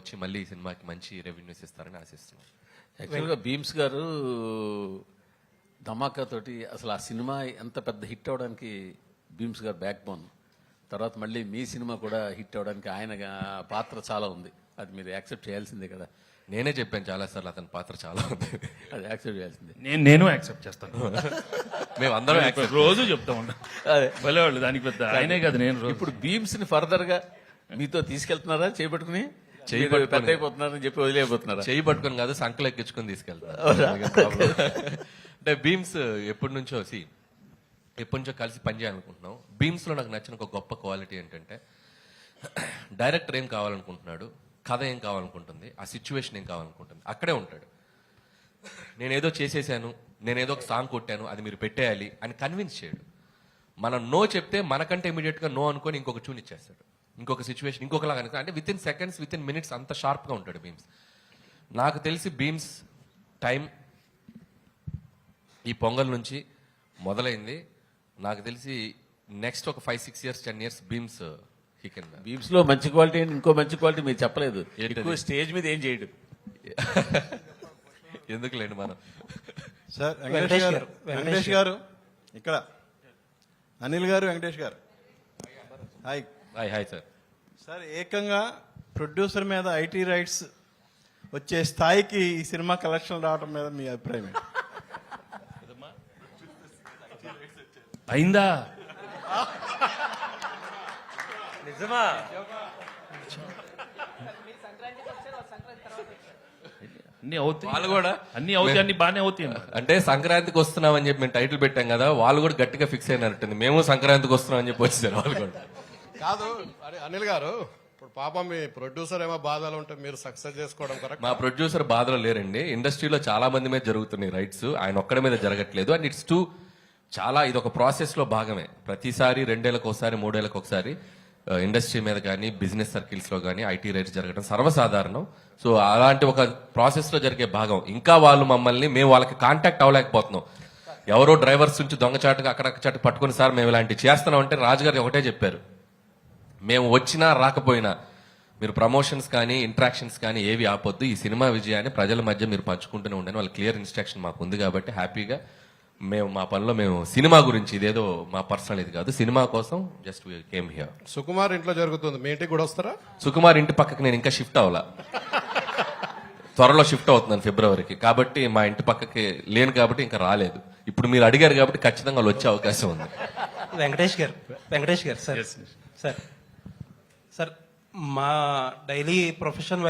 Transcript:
వచ్చి మళ్ళీ ఈ సినిమాకి మంచి రెవెన్యూస్ ఇస్తారని ఆశిస్తున్నాను. యాక్చువల్గా భీమ్స్ గారు ధమాకా తోటి అసలు ఆ సినిమా ఎంత పెద్ద హిట్ అవడానికి భీమ్స్ గారు బ్యాక్ బోన్. తర్వాత మళ్ళీ మీ సినిమా కూడా హిట్ అవడానికి ఆయన పాత్ర చాలా ఉంది. అది మీరు యాక్సెప్ట్ చేయాల్సిందే కదా. నేనే చెప్పాను చాలాసార్లు అతని పాత్ర చాలా ఉంది, అది యాక్సెప్ట్ చేయాల్సిందే. నేను యాక్సెప్ట్ చేస్తాను. మేము అందరం రోజు చెప్తా ఉంటాం. అదే భలేవాళ్ళు దానికి పెద్ద ఆయనే కదా. నేను ఇప్పుడు భీమ్స్ ని ఫర్దర్ గా మీతో తీసుకెళ్తున్నారా చేపట్టుకుని? పెద్ద అయిపోతున్నారని చెప్పి వదిలేకపోతున్నారా? చేయి పట్టుకొని కాదు, సంకలు ఎక్కించుకొని తీసుకెళ్తాను. అంటే భీమ్స్ ఎప్పటి నుంచో కలిసి పనిచేయాలనుకుంటున్నాం. భీమ్స్ లో నాకు నచ్చిన ఒక గొప్ప క్వాలిటీ ఏంటంటే డైరెక్టర్ ఏం కావాలనుకుంటున్నాడు, కథ ఏం కావాలనుకుంటుంది, ఆ సిచ్యువేషన్ ఏం కావాలనుకుంటుంది, అక్కడే ఉంటాడు. నేనేదో చేసేసాను, నేనేదో ఒక సాంగ్ కొట్టాను, అది మీరు పెట్టేయాలి అని కన్విన్స్ చేయడు. మనం నో చెప్తే మనకంటే ఇమీడియట్ గా నో అనుకొని ఇంకొక ట్యూన్ ఇచ్చేస్తాడు, ఇంకొక సిచ్యువేషన్ ఇంకొకలాగా. అంటే with in seconds, with in minutes అంత షార్ప్ గా ఉంటాడు భీమ్స్. నాకు తెలిసి భీమ్స్ టైం ఈ పొంగల్ నుంచి మొదలైంది. నాకు తెలిసి నెక్స్ట్ ఒక 5-6 years 10 years భీమ్స్ భీమ్స్ లో మంచి క్వాలిటీ, ఇంకో మంచి క్వాలిటీ మీరు చెప్పలేదు. ఎక్కువ స్టేజ్ మీద ఏం చేయడు. ఎందుకులేండి మనం. సార్ వెంకటేష్ గారు ఇక్కడ, అనిల్ గారు, వెంకటేష్ గారు, హాయ్. Hi sir. సార్ ఏకంగా ప్రొడ్యూసర్ మీద ఐటీ రైట్స్ వచ్చే స్థాయికి ఈ సినిమా కలెక్షన్ రావడం మీద మీ అభిప్రాయం ఏంటి? అయిందా? నిజమా? అన్ని అవుతాయి, వాళ్ళు కూడా అన్ని అవుతాయి, అన్ని బాగానే అవుతాయి. అంటే సంక్రాంతికి వస్తున్నాం అని చెప్పి మేము టైటిల్ పెట్టాం కదా, వాళ్ళు కూడా గట్టిగా ఫిక్స్ అయినట్టుంది. మేము సంక్రాంతికి వస్తున్నాం అని చెప్పి వచ్చేసారు వాళ్ళు కూడా. కాదు అనిల్ గారు, ఇప్పుడు పాపం మీ ప్రొడ్యూసర్ ఏమో బాధలు ఉంటే మీరు సక్సెస్ చేసుకోవడం కరెక్ట్. మా ప్రొడ్యూసర్ బాధలో లేరండి. ఇండస్ట్రీలో చాలా మంది మీద జరుగుతున్నాయి రైట్స్, ఆయన ఒక్కడి మీద జరగట్లేదు. అండ్ ఇట్స్ చాలా ఇది ఒక ప్రాసెస్ లో భాగమే. ప్రతిసారి 2 ఏళ్లకు ఒకసారి 3 ఏళ్లకు ఒకసారి ఇండస్ట్రీ మీద కానీ బిజినెస్ సర్కిల్స్ లో కానీ ఐటీ రైట్స్ జరగడం సర్వసాధారణం. సో అలాంటి ఒక ప్రాసెస్ లో జరిగే భాగం. ఇంకా వాళ్ళు మమ్మల్ని, మేము వాళ్ళకి కాంటాక్ట్ అవ్వలేకపోతున్నాం. ఎవరో డ్రైవర్స్ నుంచి దొంగచాటుగా అక్కడక్కడ పట్టుకుని సార్ మేము ఇలాంటివి చేస్తున్నాం అంటే రాజుగారు ఒకటే చెప్పారు, మేము వచ్చినా రాకపోయినా మీరు ప్రమోషన్స్ కానీ ఇంట్రాక్షన్స్ కానీ ఏవి ఆపొద్దు, ఈ సినిమా విజయాన్ని ప్రజల మధ్య మీరు పంచుకుంటూనే ఉండని వాళ్ళ క్లియర్ ఇన్స్ట్రక్షన్ మాకు ఉంది. కాబట్టి హ్యాపీగా మేము మా పనిలో మేము సినిమా గురించి, ఇదేదో మా పర్సనల్ ఇది కాదు, సినిమా కోసం జస్ట్ కేమ్ హియర్. సుకుమార్ ఇంట్లో జరుగుతుంది, మీ ఇంటికి కూడా వస్తారా? సుకుమార్ ఇంటి పక్కకి నేను ఇంకా షిఫ్ట్ అవ్వాలా, త్వరలో షిఫ్ట్ అవుతున్నాను ఫిబ్రవరికి. కాబట్టి మా ఇంటి పక్కకి లేను కాబట్టి ఇంకా రాలేదు. ఇప్పుడు మీరు అడిగారు కాబట్టి ఖచ్చితంగా వాళ్ళు వచ్చే అవకాశం ఉంది. వెంకటేష్ గారు సార్, సార్ మా డైలీ ప్రొఫెషన్ వైజ్